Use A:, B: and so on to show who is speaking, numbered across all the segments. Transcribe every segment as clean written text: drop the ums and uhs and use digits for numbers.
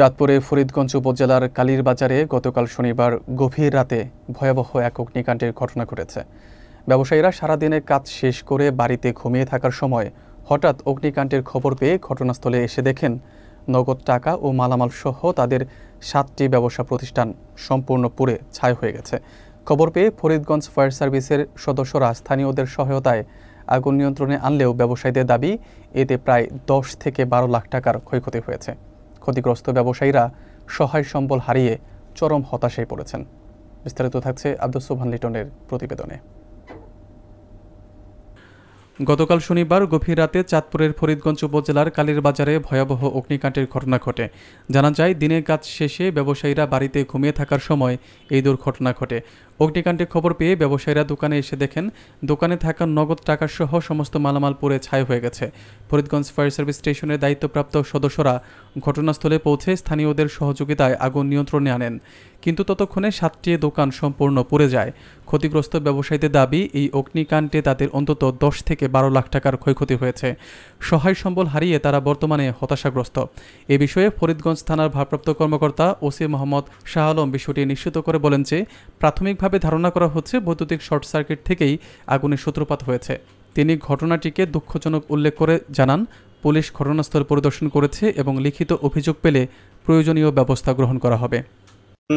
A: চাঁদপুরে ফরিদগঞ্জ উপজেলার কালীরবাজারে গতকাল শনিবার গভীর রাতে ভয়াবহ এক অগ্নিকাণ্ডের ঘটনা ঘটেছে। ব্যবসায়ীরা সারাদিনে কাজ শেষ করে বাড়িতে ঘুমিয়ে থাকার সময় হঠাৎ অগ্নিকাণ্ডের খবর পেয়ে ঘটনাস্থলে এসে দেখেন নগদ টাকা ও মালামাল সহ তাদের 7টি ব্যবসা প্রতিষ্ঠান সম্পূর্ণ পুড়ে ছাই হয়ে গেছে। খবর পেয়ে ফরিদগঞ্জ ফায়ার সার্ভিসের সদস্যরা স্থানীয়দের সহায়তায় আগুন নিয়ন্ত্রণে আনলেও ব্যবসায়ীদের দাবি এতে প্রায় 10 থেকে 12 লাখ টাকার ক্ষয়ক্ষতি হয়েছে। ক্ষতিগ্রস্ত ব্যবসায়ীরা সহায় সম্বল হারিয়ে চরম হতাশায় পড়েছেন। বিস্তারিত থাকছে আব্দুস সোবহান লিটনের প্রতিবেদনে। গতকাল শনিবার গভীর রাতে চাঁদপুরের ফরিদগঞ্জ উপজেলার কালীরবাজারে ভয়াবহ অগ্নিকাণ্ডের ঘটনা ঘটে। জানা যায়, দিনের কাজ শেষে ব্যবসায়ীরা বাড়িতে ঘুমিয়ে থাকার সময় এই দুর্ঘটনা ঘটে। অগ্নিকাণ্ডের খবর পেয়ে ব্যবসায়ীরা দোকানে এসে দেখেন দোকানে থাকা নগদ টাকা সহ সমস্ত মালামাল পুড়ে ছাই হয়ে গেছে। ফরিদগঞ্জ ফায়ার সার্ভিস স্টেশনের দায়িত্বপ্রাপ্ত সদস্যরা ঘটনাস্থলে পৌঁছে স্থানীয়দের সহযোগিতায় আগুন নিয়ন্ত্রণে আনেন, কিন্তু ততক্ষণে 7টি দোকান সম্পূর্ণ পুড়ে যায়। ক্ষতিগ্রস্ত ব্যবসায়ীদের দাবি, এই অগ্নিকাণ্ডে তাদের অন্তত 10 থেকে 12 লাখ টাকার ক্ষয়ক্ষতি হয়েছে। সহায় সম্বল হারিয়ে তারা বর্তমানে হতাশাগ্রস্ত। এ বিষয়ে ফরিদগঞ্জ থানার ভারপ্রাপ্ত কর্মকর্তা ওসি মোহাম্মদ শাহ আলম বিষয়টি নিশ্চিত করে বলেন যে, প্রাথমিকভাবে ধারণা করা হচ্ছে বৈদ্যুতিক শর্ট সার্কিট থেকেই আগুনের সূত্রপাত হয়েছে। তিনি ঘটনাটিকে দুঃখজনক উল্লেখ করে জানান, পুলিশ ঘটনাস্থল পরিদর্শন করেছে এবং লিখিত অভিযোগ পেলে প্রয়োজনীয় ব্যবস্থা গ্রহণ করা হবে।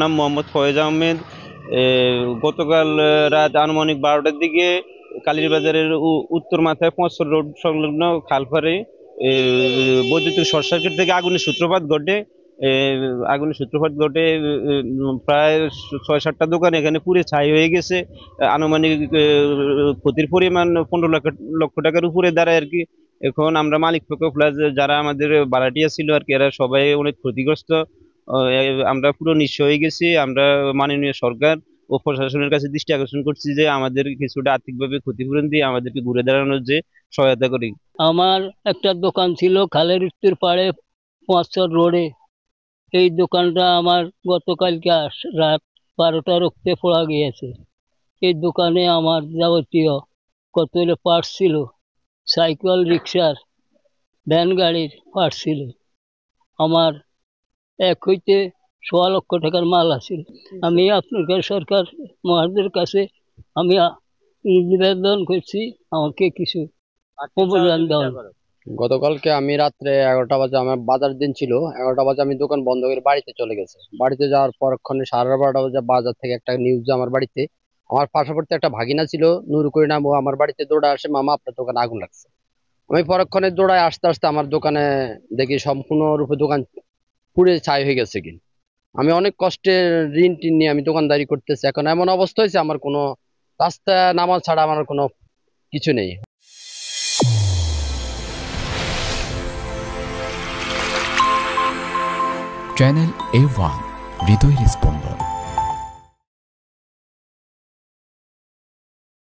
B: নাম মোহাম্মদ ফয়েজ আহমেদ। গতকাল রাত আনুমানিক 12টার দিকে কালীরবাজারের উত্তর মাথায় ৫ রোড সংলগ্ন খালপাড়ে বৈদ্যুতিক শর্ট সার্কিট থেকে আগুনের সূত্রপাত ঘটে। প্রায় ৬-৭টা দোকান এখানে পুড়ে ছাই হয়ে গেছে। আনুমানিক ক্ষতির পরিমাণ 15 লক্ষ টাকার উপরে দাঁড়ায় আর কি। এখন আমরা মালিক পক্ষ প্লাস যারা আমাদের ভাড়াটিয়া ছিল আর কি, এরা সবাই অনেক ক্ষতিগ্রস্ত। আমরা পুরো নিঃস্ব হয়ে গেছি। আমরা মাননীয় সরকার ও প্রশাসনের কাছে দৃষ্টি আকর্ষণ করছি যে আমাদের কিছুটা আর্থিকভাবে ক্ষতিপূরণ দিয়ে আমাদেরকে ঘুরে দাঁড়ানোর যে সহায়তা করি।
C: আমার একটা দোকান ছিল খালের উত্তর পাড়ে ৫ রোডে। এই দোকানটা আমার গতকালকে রাত 12টা রক্তে পড়া গিয়েছে। এই দোকানে আমার যাবতীয় কত পার্টস ছিল, সাইকেল, রিক্সার, ভ্যান গাড়ির পার্টস ছিল। আমার 1.15 লক্ষ টাকার মাল আছে। আমি আপনার সরকার মহাদের কাছে আমি নিবেদন করছি আমাকে কিছু অবদান দেওয়া।
D: গতকালকে আমি রাত্রে 11টা বাজে, আমার বাজার দিন ছিল, 11টা বাজে আমি দোকান বন্ধ করে বাড়িতে চলে গেছে। বাড়িতে যাওয়ার পরক্ষণে 12:30 বাজে বাজার থেকে একটা নিউজ আমার বাড়িতে। আমার পাশাপাশি একটা ভাগিনা ছিল নুর করি নাম, ও আমার বাড়িতে দৌড়ে আসে, মামা আপনার দোকানে আগুন লাগছে। আমি পরক্ষণে দৌড়ায় আসতে আসতে আমার দোকানে দেখি সম্পূর্ণরূপে দোকান পুড়ে ছাই হয়ে গেছে। কি আমি অনেক কষ্টে ঋণ টিন নিয়ে আমি দোকানদারি করতেছি। এখন এমন অবস্থা হয়েছে আমার কোনো রাস্তা নামা ছাড়া আমার কোনো কিছু নেই।
E: চ্যানেল A1 হৃদয়ের স্পন্দন।